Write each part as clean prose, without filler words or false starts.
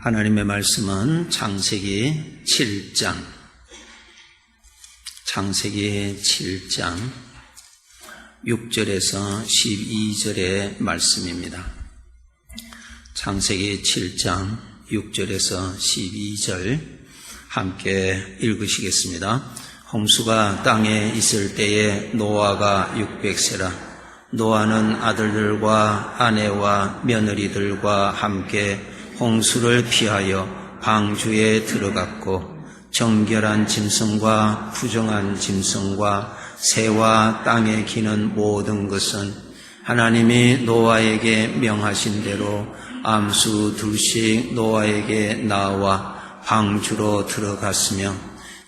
하나님의 말씀은 창세기 7장 6절에서 12절의 말씀입니다. 창세기 7장 6절에서 12절 함께 읽으시겠습니다. 홍수가 땅에 있을 때에 노아가 600세라. 노아는 아들들과 아내와 며느리들과 함께 홍수를 피하여 방주에 들어갔고 정결한 짐승과 부정한 짐승과 새와 땅에 기는 모든 것은 하나님이 노아에게 명하신 대로 암수 둘씩 노아에게 나와 방주로 들어갔으며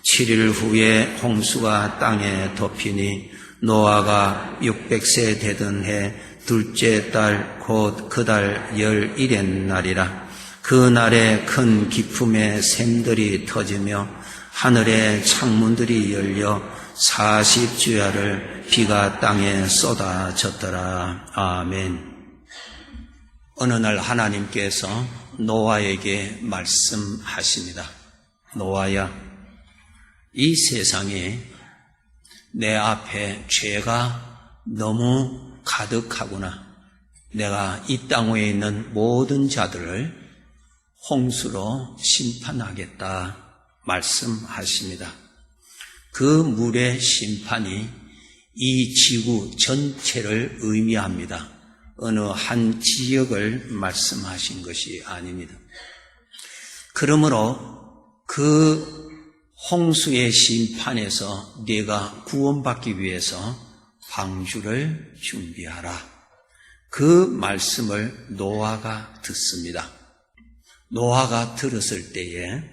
7일 후에 홍수가 땅에 덮이니 노아가 600세 되던 해 둘째 달 곧 그 달 11의 날이라. 그 날에 큰 기품의 샘들이 터지며 하늘의 창문들이 열려 40주야를 비가 땅에 쏟아졌더라. 아멘. 어느 날 하나님께서 노아에게 말씀하십니다. 노아야, 이 세상에 내 앞에 죄가 너무 가득하구나. 내가 이 땅 위에 있는 모든 자들을 홍수로 심판하겠다 말씀하십니다. 그 물의 심판이 이 지구 전체를 의미합니다. 어느 한 지역을 말씀하신 것이 아닙니다. 그러므로 그 홍수의 심판에서 네가 구원받기 위해서 방주를 준비하라. 그 말씀을 노아가 듣습니다. 노아가 들었을 때에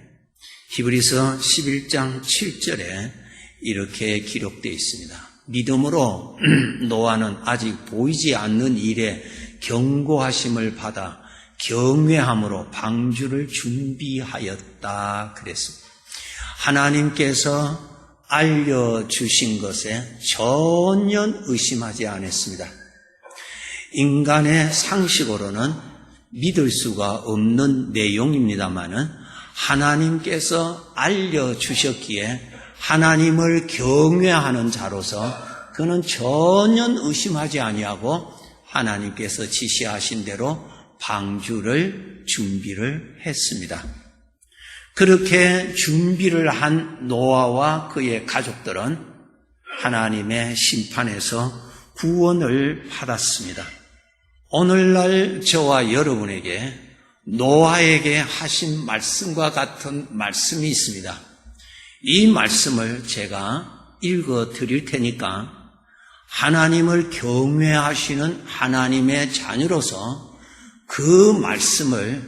히브리서 11장 7절에 이렇게 기록되어 있습니다. 믿음으로 노아는 아직 보이지 않는 일에 경고하심을 받아 경외함으로 방주를 준비하였다 그랬습니다. 하나님께서 알려주신 것에 전혀 의심하지 않았습니다. 인간의 상식으로는 믿을 수가 없는 내용입니다마는 하나님께서 알려주셨기에 하나님을 경외하는 자로서 그는 전혀 의심하지 아니하고 하나님께서 지시하신 대로 방주를 준비를 했습니다. 그렇게 준비를 한 노아와 그의 가족들은 하나님의 심판에서 구원을 받았습니다. 오늘날 저와 여러분에게 노아에게 하신 말씀과 같은 말씀이 있습니다. 이 말씀을 제가 읽어 드릴 테니까 하나님을 경외하시는 하나님의 자녀로서 그 말씀을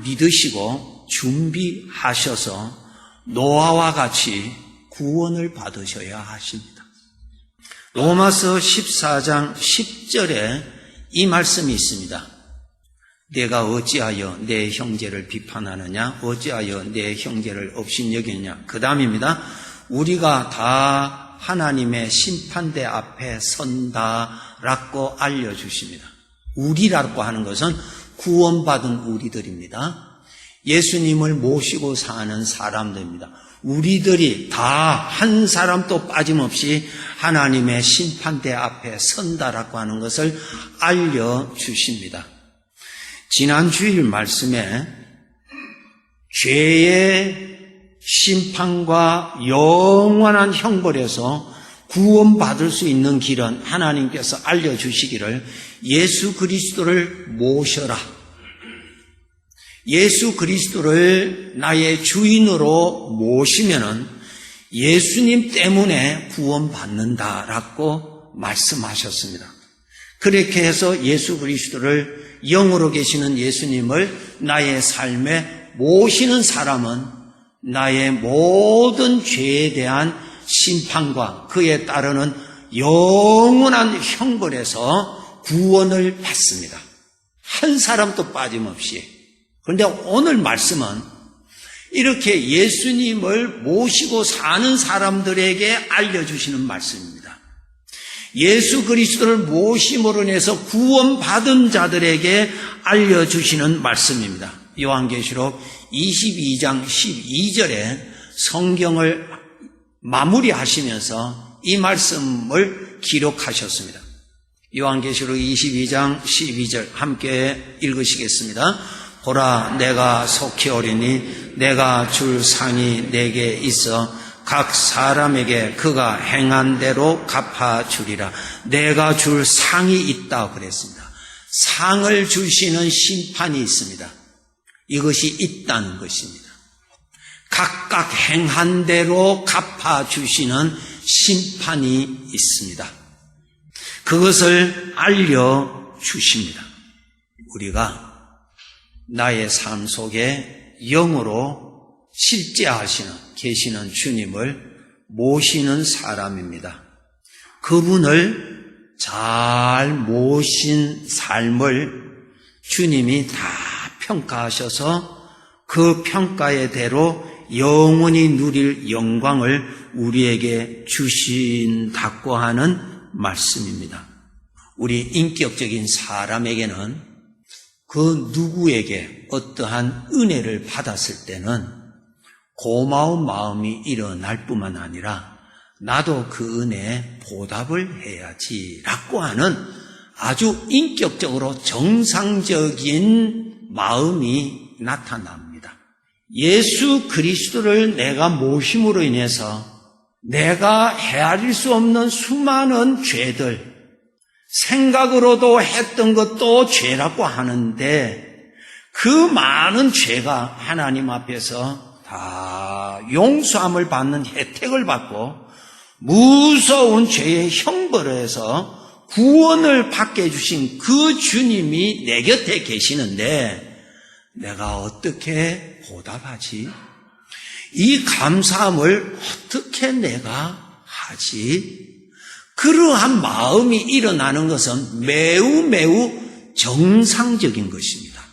믿으시고 준비하셔서 노아와 같이 구원을 받으셔야 하십니다. 로마서 14장 10절에 이 말씀이 있습니다. 내가 어찌하여 내 형제를 비판하느냐? 어찌하여 내 형제를 업신여기느냐? 그 다음입니다. 우리가 다 하나님의 심판대 앞에 선다라고 알려주십니다. 우리라고 하는 것은 구원받은 우리들입니다. 예수님을 모시고 사는 사람들입니다. 우리들이 다 한 사람도 빠짐없이 하나님의 심판대 앞에 선다라고 하는 것을 알려주십니다. 지난 주일 말씀에 죄의 심판과 영원한 형벌에서 구원받을 수 있는 길은 하나님께서 알려주시기를 예수 그리스도를 모셔라. 예수 그리스도를 나의 주인으로 모시면은 예수님 때문에 구원받는다라고 말씀하셨습니다. 그렇게 해서 예수 그리스도를 영으로 계시는 예수님을 나의 삶에 모시는 사람은 나의 모든 죄에 대한 심판과 그에 따르는 영원한 형벌에서 구원을 받습니다. 한 사람도 빠짐없이. 그런데 오늘 말씀은 이렇게 예수님을 모시고 사는 사람들에게 알려주시는 말씀입니다. 예수 그리스도를 모심으로 인해서 구원받은 자들에게 알려주시는 말씀입니다. 요한계시록 22장 12절에 성경을 마무리하시면서 이 말씀을 기록하셨습니다. 요한계시록 22장 12절 함께 읽으시겠습니다. 보라, 내가 속히 오리니 내가 줄 상이 내게 있어 각 사람에게 그가 행한 대로 갚아주리라. 내가 줄 상이 있다고 그랬습니다. 상을 주시는 심판이 있습니다. 이것이 있다는 것입니다. 각각 행한 대로 갚아주시는 심판이 있습니다. 그것을 알려주십니다. 우리가 나의 삶 속에 영으로 실제하시는 계시는 주님을 모시는 사람입니다. 그분을 잘 모신 삶을 주님이 다 평가하셔서 그 평가의 대로 영원히 누릴 영광을 우리에게 주신다고 하는 말씀입니다. 우리 인격적인 사람에게는 그 누구에게 어떠한 은혜를 받았을 때는 고마운 마음이 일어날 뿐만 아니라 나도 그 은혜에 보답을 해야지라고 하는 아주 인격적으로 정상적인 마음이 나타납니다. 예수 그리스도를 내가 모심으로 인해서 내가 헤아릴 수 없는 수많은 죄들, 생각으로도 했던 것도 죄라고 하는데 그 많은 죄가 하나님 앞에서 다 용서함을 받는 혜택을 받고 무서운 죄의 형벌에서 구원을 받게 해주신 그 주님이 내 곁에 계시는데 내가 어떻게 보답하지? 이 감사함을 어떻게 내가 하지? 그러한 마음이 일어나는 것은 매우 정상적인 것입니다.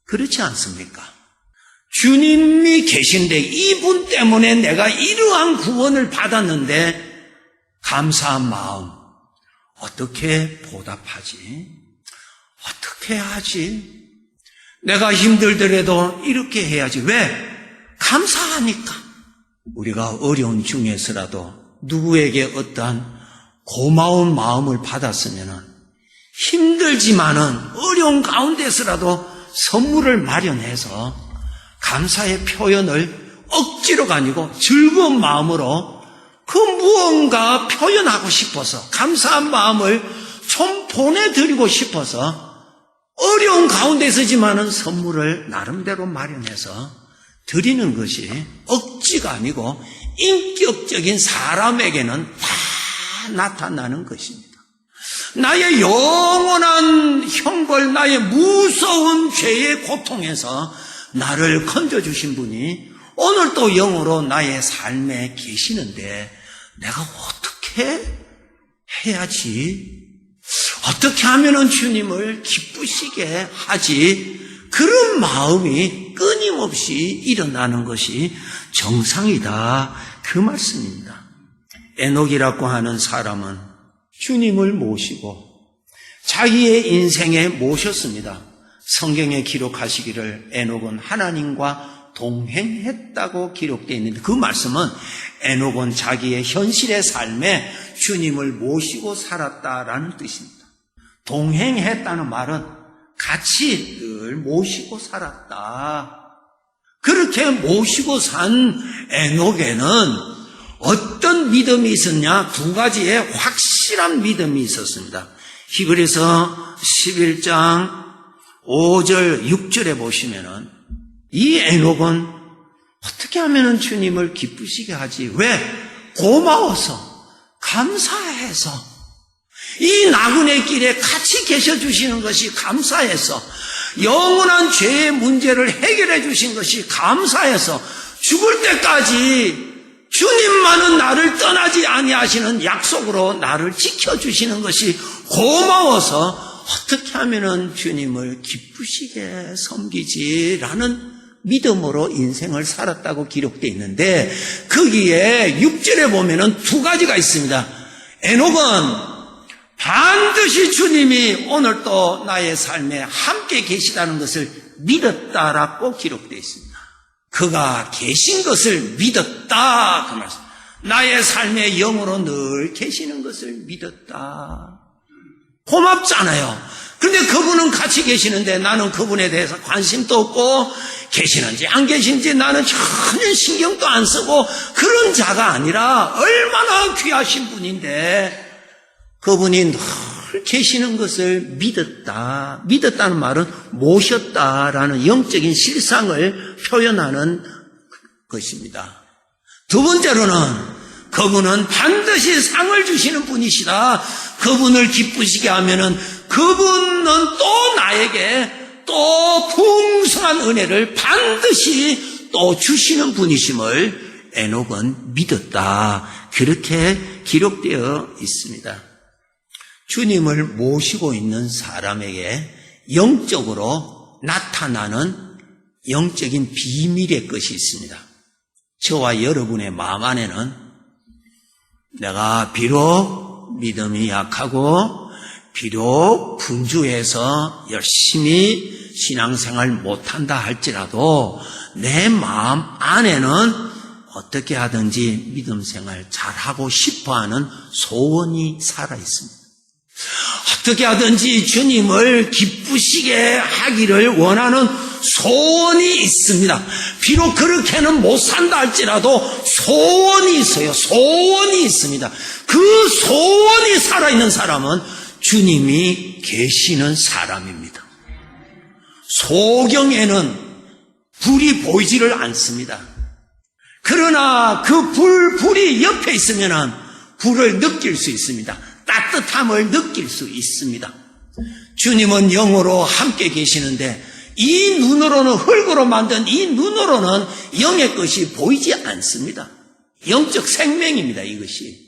그렇지 않습니까? 주님이 계신데 이분 때문에 내가 이러한 구원을 받았는데 감사한 마음 어떻게 보답하지? 어떻게 하지? 내가 힘들더라도 이렇게 해야지. 왜? 감사하니까. 우리가 어려운 중에서라도 누구에게 어떠한 고마운 마음을 받았으면 힘들지만은 어려운 가운데서라도 선물을 마련해서 감사의 표현을 억지로가 아니고 즐거운 마음으로 그 무언가 표현하고 싶어서 감사한 마음을 좀 보내드리고 싶어서 어려운 가운데서지만은 선물을 나름대로 마련해서 드리는 것이 억지가 아니고 인격적인 사람에게는 다 나타나는 것입니다. 나의 영원한 형벌, 나의 무서운 죄의 고통에서 나를 건져주신 분이 오늘 또 영으로 나의 삶에 계시는데 내가 어떻게 해야지? 어떻게 하면 주님을 기쁘시게 하지? 그런 마음이 끊임없이 일어나는 것이 정상이다. 그 말씀입니다. 에녹이라고 하는 사람은 주님을 모시고 자기의 인생에 모셨습니다. 성경에 기록하시기를 에녹은 하나님과 동행했다고 기록되어 있는데 그 말씀은 에녹은 자기의 현실의 삶에 주님을 모시고 살았다라는 뜻입니다. 동행했다는 말은 같이 늘 모시고 살았다. 그렇게 모시고 산 에녹에는 어떤 믿음이 있었냐? 두 가지의 확실한 믿음이 있었습니다. 히브리서 11장 5절 6절에 보시면은 이 에녹은 어떻게 하면 주님을 기쁘시게 하지? 왜? 고마워서, 감사해서, 이 나그네 길에 같이 계셔 주시는 것이 감사해서, 영원한 죄의 문제를 해결해 주신 것이 감사해서, 죽을 때까지 주님만은 나를 떠나지 아니하시는 약속으로 나를 지켜주시는 것이 고마워서 어떻게 하면 주님을 기쁘시게 섬기지라는 믿음으로 인생을 살았다고 기록되어 있는데 거기에 6절에 보면은 두 가지가 있습니다. 에녹은 반드시 주님이 오늘 또 나의 삶에 함께 계시다는 것을 믿었다라고 기록되어 있습니다. 그가 계신 것을 믿었다. 그 말씀. 나의 삶의 영으로 늘 계시는 것을 믿었다. 고맙잖아요. 그런데 그분은 같이 계시는데 나는 그분에 대해서 관심도 없고 계시는지 안 계신지 나는 전혀 신경도 안 쓰고 그런 자가 아니라 얼마나 귀하신 분인데 그분이 늘 계시는 것을 믿었다. 믿었다는 말은 모셨다라는 영적인 실상을 표현하는 것입니다. 두 번째로는 그분은 반드시 상을 주시는 분이시다. 그분을 기쁘시게 하면은 그분은 또 나에게 또 풍성한 은혜를 반드시 또 주시는 분이심을 에녹은 믿었다. 그렇게 기록되어 있습니다. 주님을 모시고 있는 사람에게 영적으로 나타나는 영적인 비밀의 것이 있습니다. 저와 여러분의 마음 안에는 내가 비록 믿음이 약하고 비록 분주해서 열심히 신앙생활 못한다 할지라도 내 마음 안에는 어떻게 하든지 믿음생활 잘하고 싶어하는 소원이 살아있습니다. 어떻게 하든지 주님을 기쁘시게 하기를 원하는 소원이 있습니다. 비록 그렇게는 못 산다 할지라도 소원이 있어요. 소원이 있습니다. 그 소원이 살아있는 사람은 주님이 계시는 사람입니다. 소경에는 불이 보이지를 않습니다. 그러나 그 불이 옆에 있으면 불을 느낄 수 있습니다. 따뜻함을 느낄 수 있습니다. 주님은 영으로 함께 계시는데 이 눈으로는 흙으로 만든 이 눈으로는 영의 것이 보이지 않습니다. 영적 생명입니다, 이것이.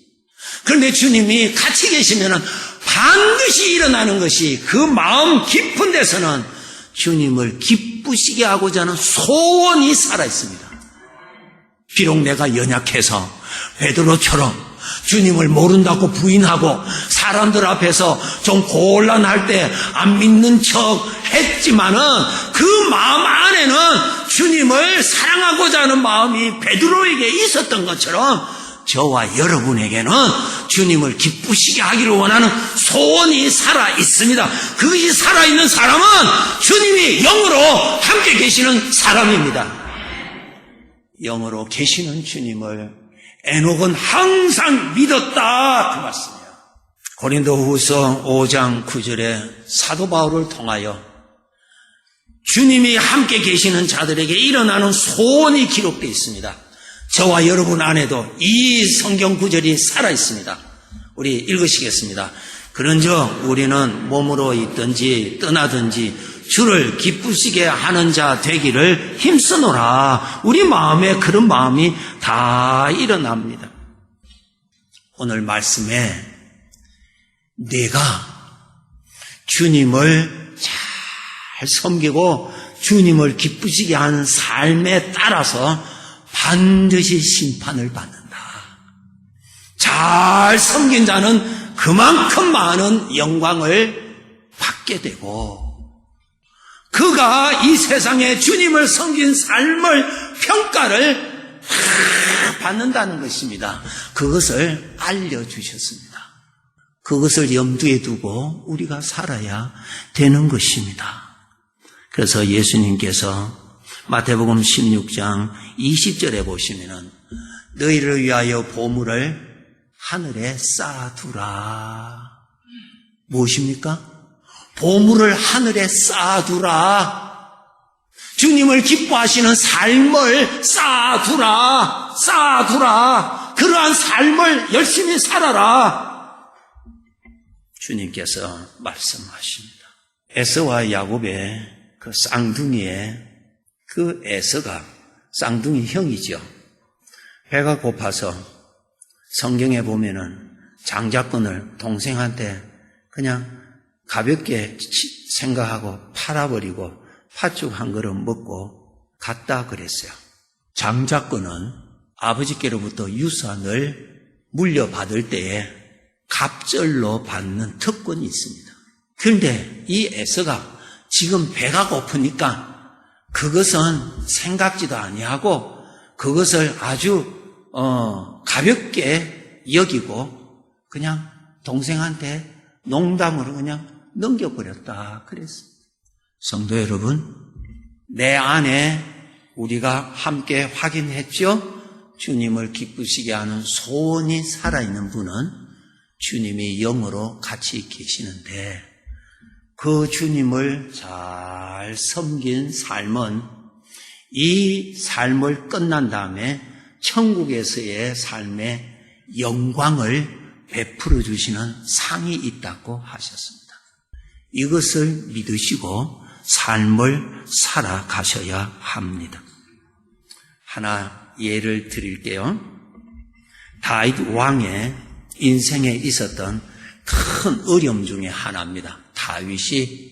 그런데 주님이 같이 계시면 반드시 일어나는 것이 그 마음 깊은 데서는 주님을 기쁘시게 하고자 하는 소원이 살아있습니다. 비록 내가 연약해서 베드로처럼 주님을 모른다고 부인하고 사람들 앞에서 좀 곤란할 때 안 믿는 척 했지만은 그 마음 안에는 주님을 사랑하고자 하는 마음이 베드로에게 있었던 것처럼 저와 여러분에게는 주님을 기쁘시게 하기를 원하는 소원이 살아 있습니다. 그것이 살아있는 사람은 주님이 영으로 함께 계시는 사람입니다. 영으로 계시는 주님을 에녹은 항상 믿었다 그 말씀이에요. 고린도후서 5장 9절에 사도 바울을 통하여 주님이 함께 계시는 자들에게 일어나는 소원이 기록되어 있습니다. 저와 여러분 안에도 이 성경 구절이 살아있습니다. 우리 읽으시겠습니다. 그런즉 우리는 몸으로 있든지 떠나든지 주를 기쁘시게 하는 자 되기를 힘쓰노라. 우리 마음에 그런 마음이 다 일어납니다. 오늘 말씀에 내가 주님을 잘 섬기고 주님을 기쁘시게 하는 삶에 따라서 반드시 심판을 받는다. 잘 섬긴 자는 그만큼 많은 영광을 받게 되고 그가 이 세상에 주님을 섬긴 삶을 평가를 받는다는 것입니다. 그것을 알려주셨습니다. 그것을 염두에 두고 우리가 살아야 되는 것입니다. 그래서 예수님께서 마태복음 16장 20절에 보시면은 너희를 위하여 보물을 하늘에 쌓아두라. 무엇입니까? 보물을 하늘에 쌓아두라. 주님을 기뻐하시는 삶을 쌓아두라. 쌓아두라. 그러한 삶을 열심히 살아라. 주님께서 말씀하십니다. 에서와 야곱의 그 쌍둥이의 그 에서가 쌍둥이 형이죠. 배가 고파서 성경에 보면은 장자권을 동생한테 그냥 가볍게 생각하고 팔아버리고 팥죽 한 그릇 먹고 갔다 그랬어요. 장자권은 아버지께로부터 유산을 물려받을 때에 갑절로 받는 특권이 있습니다. 그런데 이 에서가 지금 배가 고프니까 그것은 생각지도 아니하고 그것을 아주 가볍게 여기고 그냥 동생한테 농담으로 그냥 넘겨버렸다 그랬습니다. 성도 여러분, 내 안에 우리가 함께 확인했죠? 주님을 기쁘시게 하는 소원이 살아있는 분은 주님이 영으로 같이 계시는데 그 주님을 잘 섬긴 삶은 이 삶을 끝난 다음에 천국에서의 삶의 영광을 베풀어 주시는 상이 있다고 하셨습니다. 이것을 믿으시고 삶을 살아가셔야 합니다. 하나 예를 드릴게요. 다윗 왕의 인생에 있었던 큰 어려움 중에 하나입니다. 다윗이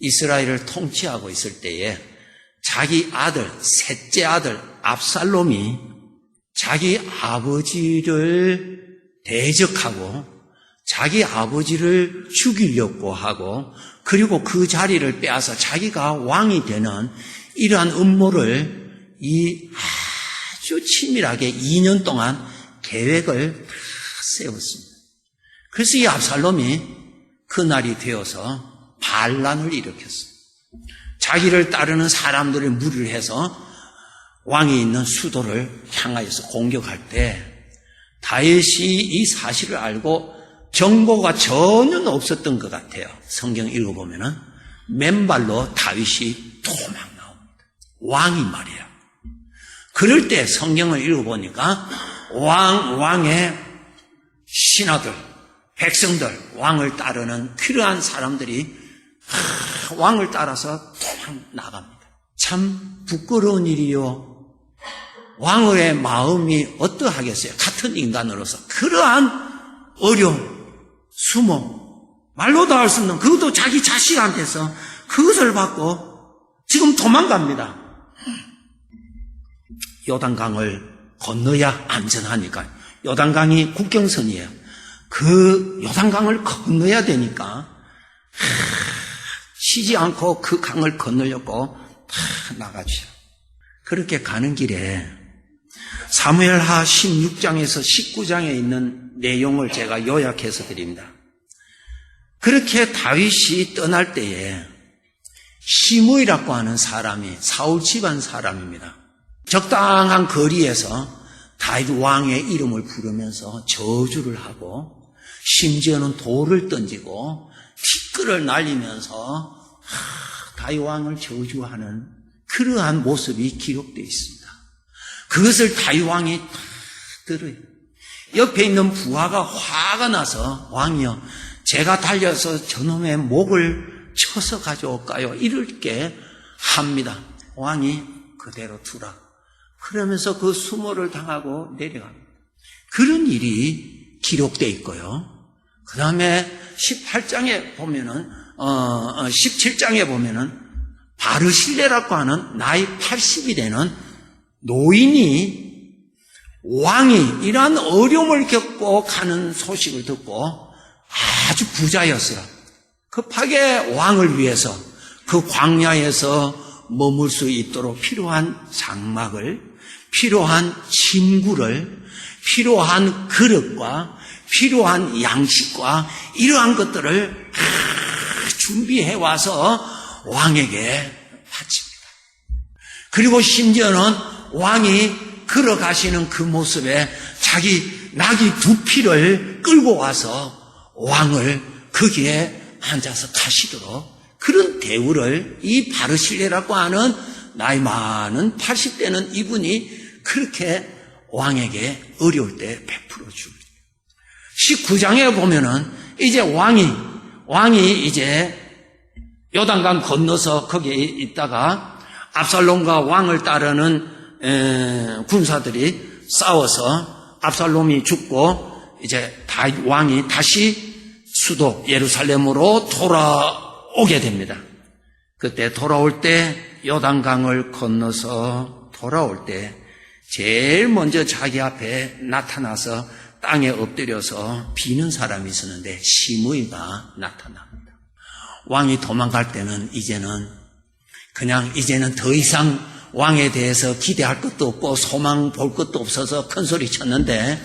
이스라엘을 통치하고 있을 때에 자기 아들, 셋째 아들 압살롬이 자기 아버지를 대적하고 자기 아버지를 죽이려고 하고 그리고 그 자리를 빼앗아 자기가 왕이 되는 이러한 음모를 아주 치밀하게 2년 동안 계획을 다 세웠습니다. 그래서 이 압살롬이 그날이 되어서 반란을 일으켰어요. 자기를 따르는 사람들을 무리를 해서 왕이 있는 수도를 향하여서 공격할 때 다윗이 이 사실을 알고 정보가 전혀 없었던 것 같아요. 성경 읽어보면은 맨발로 다윗이 도망 나옵니다. 왕이 말이에요. 그럴 때 성경을 읽어보니까 왕의 신하들, 백성들, 왕을 따르는 필요한 사람들이 왕을 따라서 도망 나갑니다. 참 부끄러운 일이요. 왕의 마음이 어떠하겠어요? 같은 인간으로서 그러한 어려움, 수모, 말로도 할 수 없는 그것도 자기 자식한테서 그것을 받고 지금 도망갑니다. 요단강을 건너야 안전하니까. 요단강이 국경선이에요. 그 요단강을 건너야 되니까 쉬지 않고 그 강을 건너려고 나가죠. 그렇게 가는 길에 사무엘하 16장에서 19장에 있는 내용을 제가 요약해서 드립니다. 그렇게 다윗이 떠날 때에 시므이라고 하는 사람이 사울 집안 사람입니다. 적당한 거리에서 다윗 왕의 이름을 부르면서 저주를 하고 심지어는 돌을 던지고 티끌을 날리면서 다윗 왕을 저주하는 그러한 모습이 기록되어 있습니다. 그것을 다윗 왕이 다 들어요. 옆에 있는 부하가 화가 나서 왕이여 제가 달려서 저놈의 목을 쳐서 가져올까요? 이렇게 합니다. 왕이 그대로 두라. 그러면서 그 수모를 당하고 내려갑니다. 그런 일이 기록되어 있고요. 그 다음에 18장에 보면은 17장에 보면은 바르실레라고 하는 나이 80이 되는 노인이 왕이 이러한 어려움을 겪고 가는 소식을 듣고 아주 부자였어요. 급하게 왕을 위해서 그 광야에서 머물 수 있도록 필요한 장막을, 필요한 침구를, 필요한 그릇과 필요한 양식과 이러한 것들을 준비해 와서 왕에게 바칩니다. 그리고 심지어는 왕이 걸어가시는 그 모습에 자기 나귀 2피를 끌고 와서 왕을 거기에 앉아서 가시도록 그런 대우를 이 바르실레라고 하는 나이 많은 80대는 이분이 그렇게 왕에게 어려울 때 베풀어 줍니다. 19장에 보면은 이제 왕이 이제 요단강 건너서 거기에 있다가 압살롬과 왕을 따르는 군사들이 싸워서 압살롬이 죽고 이제 다윗 왕이 다시 수도 예루살렘으로 돌아오게 됩니다. 그때 돌아올 때 요단강을 건너서 돌아올 때 제일 먼저 자기 앞에 나타나서 땅에 엎드려서 비는 사람이 있었는데 시므이가 나타납니다. 왕이 도망갈 때는 이제는 그냥 이제는 더 이상 왕에 대해서 기대할 것도 없고 소망 볼 것도 없어서 큰 소리 쳤는데,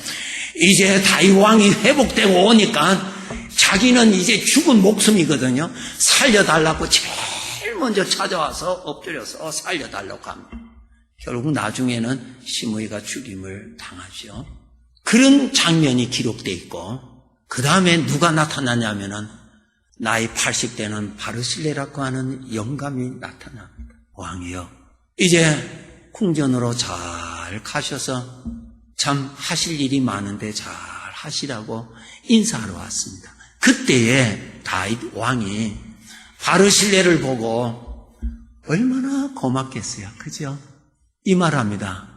이제 다윗 왕이 회복되고 오니까 자기는 이제 죽은 목숨이거든요. 살려달라고 제일 먼저 찾아와서 엎드려서 살려달라고 합니다. 결국 나중에는 시므이가 죽임을 당하죠. 그런 장면이 기록되어 있고, 그 다음에 누가 나타나냐면은 나이 80대는 바르실레라고 하는 영감이 나타납니다. 왕이요, 이제 궁전으로 잘 가셔서 참 하실 일이 많은데 잘 하시라고 인사하러 왔습니다. 그때에 다윗 왕이 바르실레를 보고 얼마나 고맙겠어요. 그죠? 이 말합니다.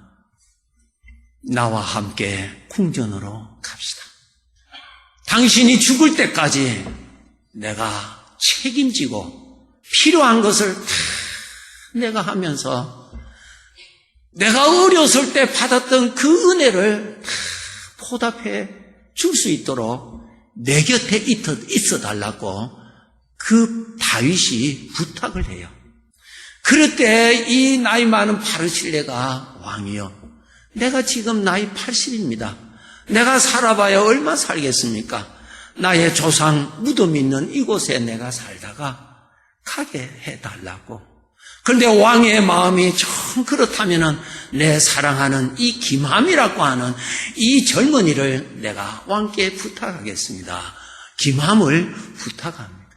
나와 함께 궁전으로 갑시다. 당신이 죽을 때까지 내가 책임지고 필요한 것을 다 내가 하면서 내가 어렸을 때 받았던 그 은혜를 다 보답해 줄 수 있도록 내 곁에 있어 달라고 그 다윗이 부탁을 해요. 그럴 때 이 나이 많은 바르실레가 왕이요, 내가 지금 나이 80입니다. 내가 살아봐야 얼마 살겠습니까? 나의 조상 무덤 있는 이곳에 내가 살다가 가게 해달라고. 그런데 왕의 마음이 좀 그렇다면은 내 사랑하는 이 김함이라고 하는 이 젊은이를 내가 왕께 부탁하겠습니다. 김함을 부탁합니다.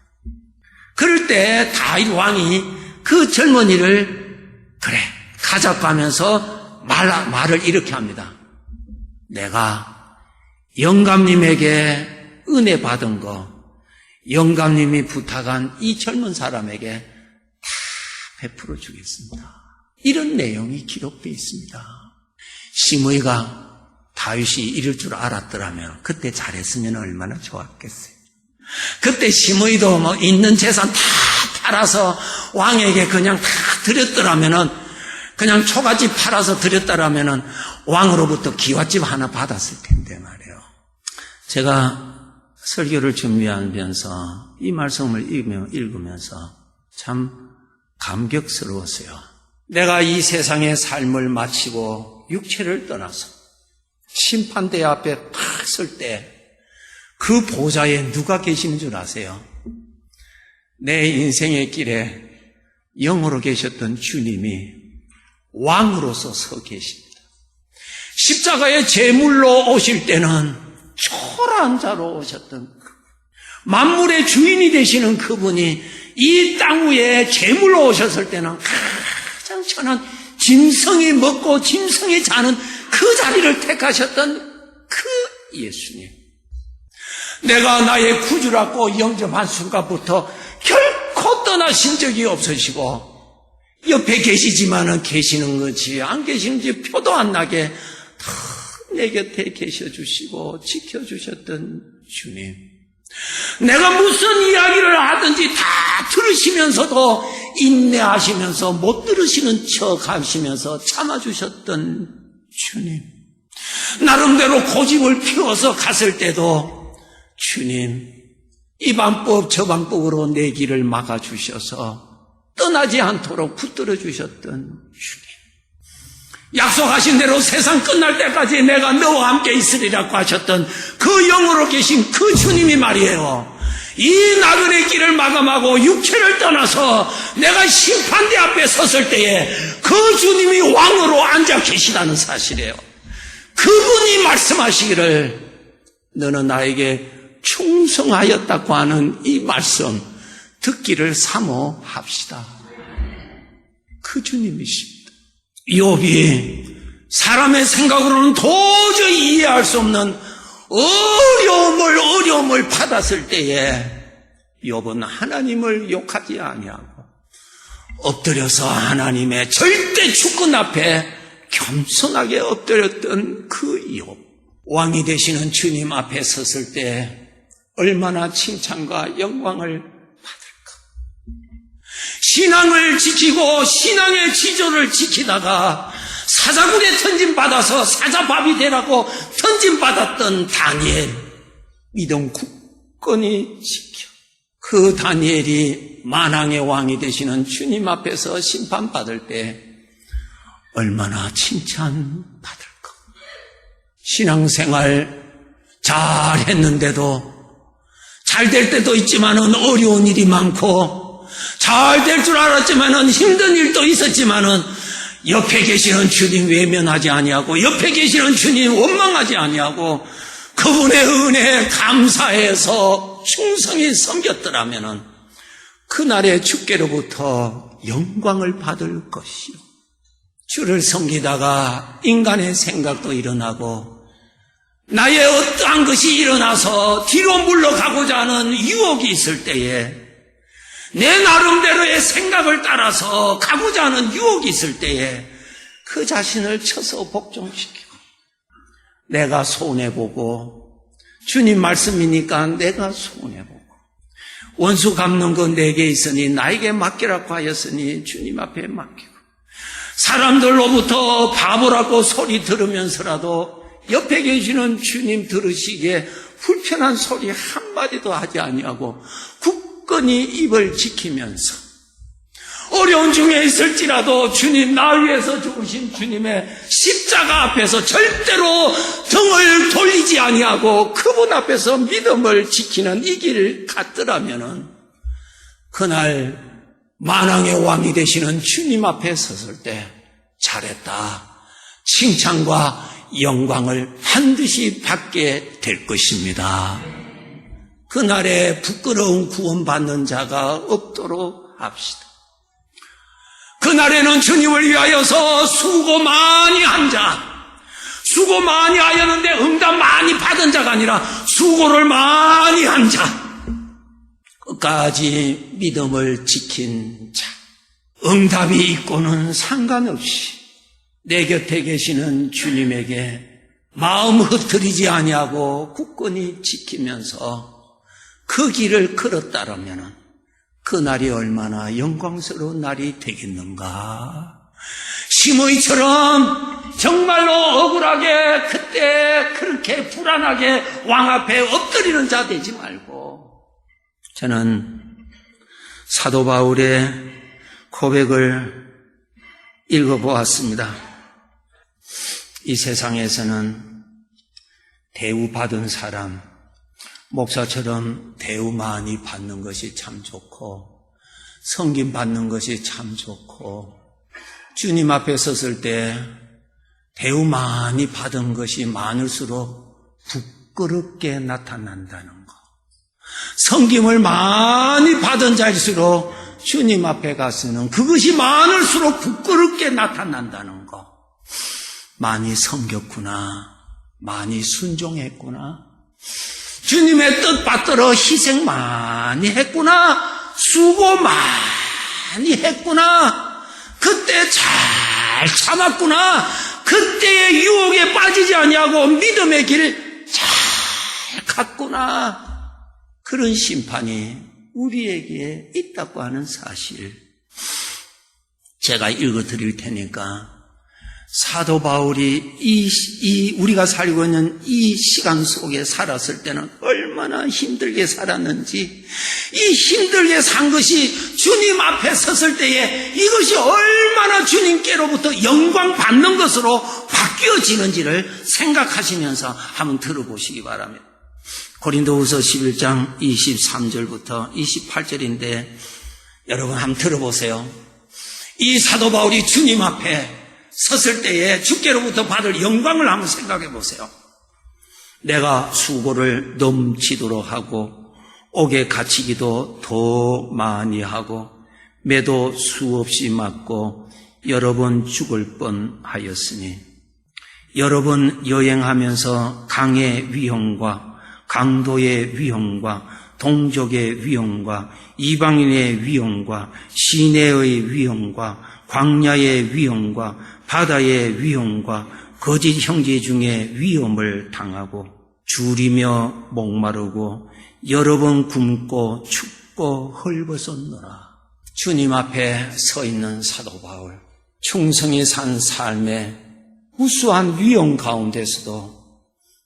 그럴 때 다윗 왕이 그 젊은이를 그래 가자고 하면서 말을 이렇게 합니다. 내가 영감님에게 은혜 받은 거, 영감님이 부탁한 이 젊은 사람에게 다 베풀어 주겠습니다. 이런 내용이 기록되어 있습니다. 시므이가 다윗이 이럴 줄 알았더라면 그때 잘했으면 얼마나 좋았겠어요. 그때 시므이도 뭐 있는 재산 다 팔아서 왕에게 그냥 다 드렸더라면은, 그냥 초가집 팔아서 드렸더라면은 왕으로부터 기와집 하나 받았을 텐데 말이에요. 제가 설교를 준비하면서 이 말씀을 읽으면서 참 감격스러웠어요. 내가 이 세상의 삶을 마치고 육체를 떠나서 심판대 앞에 탁 설 때 그 보좌에 누가 계시는 줄 아세요? 내 인생의 길에 영으로 계셨던 주님이 왕으로서 서 계십니다. 십자가의 제물로 오실 때는 초라한 자로 오셨던 만물의 주인이 되시는 그분이 이 땅 위에 제물로 오셨을 때는 가장 천한 짐승이 먹고 짐승이 자는 그 자리를 택하셨던 그 예수님. 내가 나의 구주라고 영접한 순간부터 결코 떠나신 적이 없으시고, 옆에 계시지만은 계시는 건지 안 계시는지 표도 안 나게 다 내 곁에 계셔주시고 지켜주셨던 주님. 내가 무슨 이야기를 하든지 다 들으시면서도 인내하시면서 못 들으시는 척 하시면서 참아주셨던 주님. 나름대로 고집을 피워서 갔을 때도 주님, 이 방법 저 방법으로 내 길을 막아주셔서 떠나지 않도록 붙들어 주셨던 주님. 약속하신 대로 세상 끝날 때까지 내가 너와 함께 있으리라고 하셨던 그 영으로 계신 그 주님이 말이에요. 이 나그네 길을 마감하고 육체를 떠나서 내가 심판대 앞에 섰을 때에 그 주님이 왕으로 앉아 계시다는 사실이에요. 그분이 말씀하시기를 너는 나에게 충성하였다고 하는 이 말씀 듣기를 사모합시다. 그 주님이십니다. 욥이 사람의 생각으로는 도저히 이해할 수 없는 어려움을 받았을 때에 욥은 하나님을 욕하지 아니하고 엎드려서 하나님의 절대 주권 앞에 겸손하게 엎드렸던 그 욥. 왕이 되시는 주님 앞에 섰을 때 얼마나 칭찬과 영광을 받을까. 신앙을 지키고 신앙의 지조를 지키다가 사자굴에 던짐받아서 사자밥이 되라고 던짐받았던 다니엘. 믿음 굳건히 지켜 그 다니엘이 만왕의 왕이 되시는 주님 앞에서 심판받을 때 얼마나 칭찬받을까. 신앙생활 잘했는데도 잘 될 때도 있지만은 어려운 일이 많고 잘 될 줄 알았지만은 힘든 일도 있었지만은 옆에 계시는 주님 외면하지 아니하고 옆에 계시는 주님 원망하지 아니하고 그분의 은혜에 감사해서 충성히 섬겼더라면은 그날의 주께로부터 영광을 받을 것이요. 주를 섬기다가 인간의 생각도 일어나고 나의 어떠한 것이 일어나서 뒤로 물러가고자 하는 유혹이 있을 때에 내 나름대로의 생각을 따라서 가고자 하는 유혹이 있을 때에 그 자신을 쳐서 복종시키고 내가 손해보고 주님 말씀이니까 내가 손해보고 원수 갚는 건 내게 있으니 나에게 맡기라고 하였으니 주님 앞에 맡기고 사람들로부터 바보라고 소리 들으면서라도 옆에 계시는 주님 들으시기에 불편한 소리 한마디도 하지 아니하고 굳건히 입을 지키면서 어려운 중에 있을지라도 주님 나 위해서 죽으신 주님의 십자가 앞에서 절대로 등을 돌리지 아니하고 그분 앞에서 믿음을 지키는 이 길을 갔더라면은 그날 만왕의 왕이 되시는 주님 앞에 섰을 때 잘했다 칭찬과 영광을 반드시 받게 될 것입니다. 그날에 부끄러운 구원받는 자가 없도록 합시다. 그날에는 주님을 위하여서 수고 많이 한 자, 수고 많이 하였는데 응답 많이 받은 자가 아니라 수고를 많이 한 자, 끝까지 믿음을 지킨 자, 응답이 있고는 상관없이 내 곁에 계시는 주님에게 마음 흩트리지 아니하고 굳건히 지키면서 그 길을 걸었다라면 그날이 얼마나 영광스러운 날이 되겠는가. 시므이처럼 정말로 억울하게 그때 그렇게 불안하게 왕 앞에 엎드리는 자 되지 말고 저는 사도 바울의 고백을 읽어보았습니다. 이 세상에서는 대우받은 사람, 목사처럼 대우 많이 받는 것이 참 좋고 섬김 받는 것이 참 좋고 주님 앞에 섰을 때 대우 많이 받은 것이 많을수록 부끄럽게 나타난다는 것, 섬김을 많이 받은 자일수록 주님 앞에 가서는 그것이 많을수록 부끄럽게 나타난다는 것, 많이 섬겼구나, 많이 순종했구나, 주님의 뜻 받들어 희생 많이 했구나, 수고 많이 했구나, 그때 잘 참았구나, 그때의 유혹에 빠지지 아니하고 믿음의 길 잘 갔구나, 그런 심판이 우리에게 있다고 하는 사실 제가 읽어드릴 테니까 사도 바울이 우리가 살고 있는 이 시간 속에 살았을 때는 얼마나 힘들게 살았는지, 이 힘들게 산 것이 주님 앞에 섰을 때에 이것이 얼마나 주님께로부터 영광 받는 것으로 바뀌어지는지를 생각하시면서 한번 들어보시기 바랍니다. 고린도후서 11장 23절부터 28절인데 여러분 한번 들어보세요. 이 사도 바울이 주님 앞에 섰을 때에 주께로부터 받을 영광을 한번 생각해 보세요. 내가 수고를 넘치도록 하고 옥에 갇히기도 더 많이 하고 매도 수없이 맞고 여러 번 죽을 뻔하였으니 여러 번 여행하면서 강의 위험과 강도의 위험과 동족의 위험과 이방인의 위험과 시내의 위험과 광야의 위험과 바다의 위험과 거짓 형제 중에 위험을 당하고 줄이며 목마르고 여러 번 굶고 춥고 헐벗었노라. 주님 앞에 서 있는 사도 바울, 충성히 산 삶의 우수한 위험 가운데서도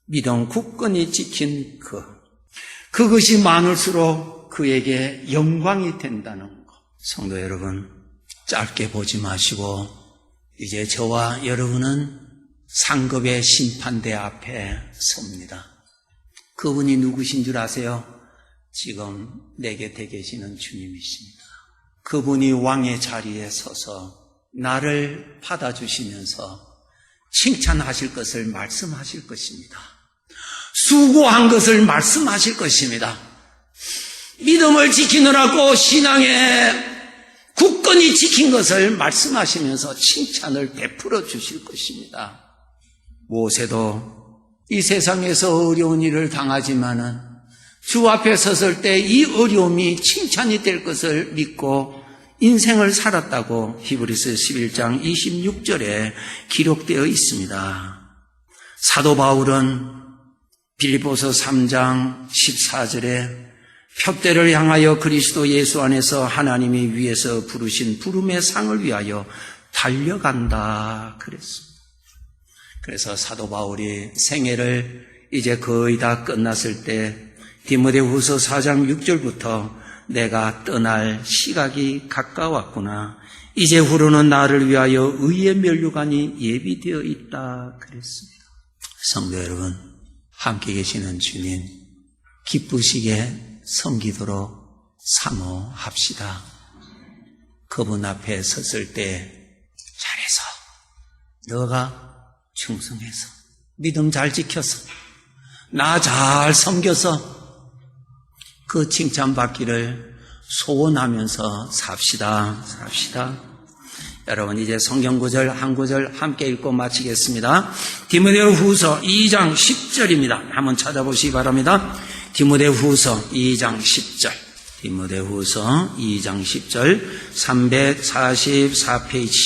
믿음 굳건히 지킨 그것이 많을수록 그에게 영광이 된다는 것. 성도 여러분, 짧게 보지 마시고 이제 저와 여러분은 상급의 심판대 앞에 섭니다. 그분이 누구신 줄 아세요? 지금 내 곁에 계시는 주님이십니다. 그분이 왕의 자리에 서서 나를 받아주시면서 칭찬하실 것을 말씀하실 것입니다. 수고한 것을 말씀하실 것입니다. 믿음을 지키느라고 신앙에 굳건히 지킨 것을 말씀하시면서 칭찬을 베풀어 주실 것입니다. 모세도 이 세상에서 어려운 일을 당하지만은 주 앞에 섰을 때 이 어려움이 칭찬이 될 것을 믿고 인생을 살았다고 히브리서 11장 26절에 기록되어 있습니다. 사도 바울은 빌립보서 3장 14절에 푯대를 향하여 그리스도 예수 안에서 하나님이 위에서 부르신 부름의 상을 위하여 달려간다 그랬습니다. 그래서 사도 바울이 생애를 이제 거의 다 끝났을 때 디모데후서 4장 6절부터 내가 떠날 시각이 가까웠구나. 이제 후로는 나를 위하여 의의 면류관이 예비되어 있다 그랬습니다. 성도 여러분, 함께 계시는 주님 기쁘시게 섬기도록 사모합시다. 그분 앞에 섰을 때 잘해서, 너가 충성해서, 믿음 잘 지켜서, 나 잘 섬겨서 그 칭찬받기를 소원하면서 삽시다. 여러분, 이제 성경 구절 한 구절 함께 읽고 마치겠습니다. 디모데후서 2장 10절입니다. 한번 찾아보시기 바랍니다. 디모데후서 2장 10절. 디모데후서 2장 10절 344페이지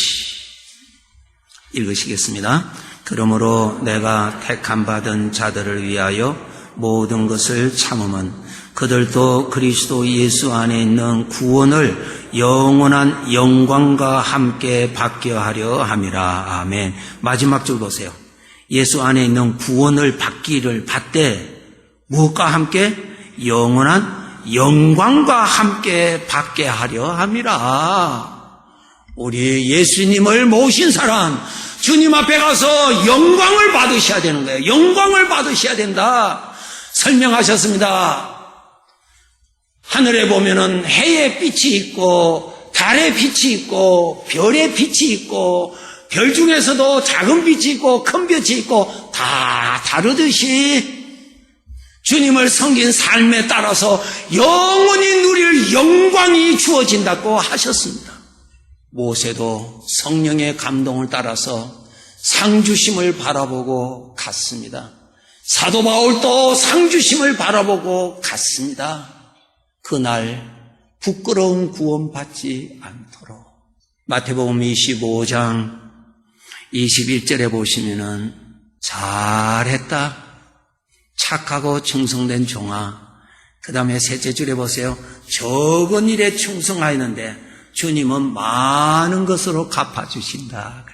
읽으시겠습니다. 그러므로 내가 택함 받은 자들을 위하여 모든 것을 참음은 그들도 그리스도 예수 안에 있는 구원을 영원한 영광과 함께 받게 하려 함이라. 아멘. 마지막 줄 보세요. 예수 안에 있는 구원을 받되 무엇과 함께? 영원한 영광과 함께 받게 하려 함이라. 우리 예수님을 모신 사람, 주님 앞에 가서 영광을 받으셔야 되는 거예요. 영광을 받으셔야 된다. 설명하셨습니다. 하늘에 보면은 해의 빛이 있고 달의 빛이 있고 별의 빛이 있고 별 중에서도 작은 빛이 있고 큰 빛이 있고 다 다르듯이 주님을 섬긴 삶에 따라서 영원히 누릴 영광이 주어진다고 하셨습니다. 모세도 성령의 감동을 따라서 상주심을 바라보고 갔습니다. 사도 바울도 상주심을 바라보고 갔습니다. 그날 부끄러운 구원 받지 않도록. 마태복음 25장 21절에 보시면은 잘했다, 착하고 충성된 종아. 그 다음에 셋째 줄에 보세요. 적은 일에 충성하였는데 주님은 많은 것으로 갚아주신다.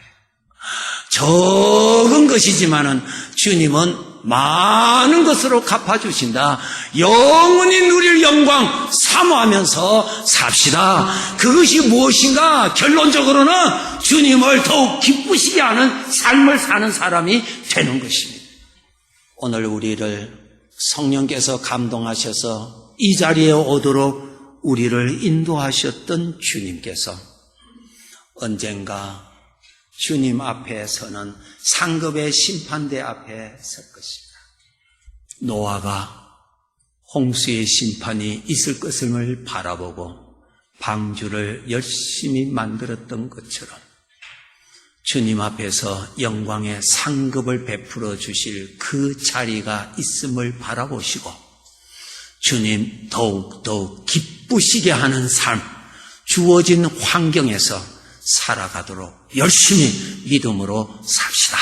적은 것이지만은 주님은 많은 것으로 갚아주신다. 영원히 누릴 영광 사모하면서 삽시다. 그것이 무엇인가? 결론적으로는 주님을 더욱 기쁘시게 하는 삶을 사는 사람이 되는 것입니다. 오늘 우리를 성령께서 감동하셔서 이 자리에 오도록 우리를 인도하셨던 주님께서 언젠가 주님 앞에 서는 상급의 심판대 앞에 설 것입니다. 노아가 홍수의 심판이 있을 것을 바라보고 방주를 열심히 만들었던 것처럼 주님 앞에서 영광의 상급을 베풀어 주실 그 자리가 있음을 바라보시고 주님 더욱더 기쁘시게 하는 삶, 주어진 환경에서 살아가도록 열심히 믿음으로 삽시다.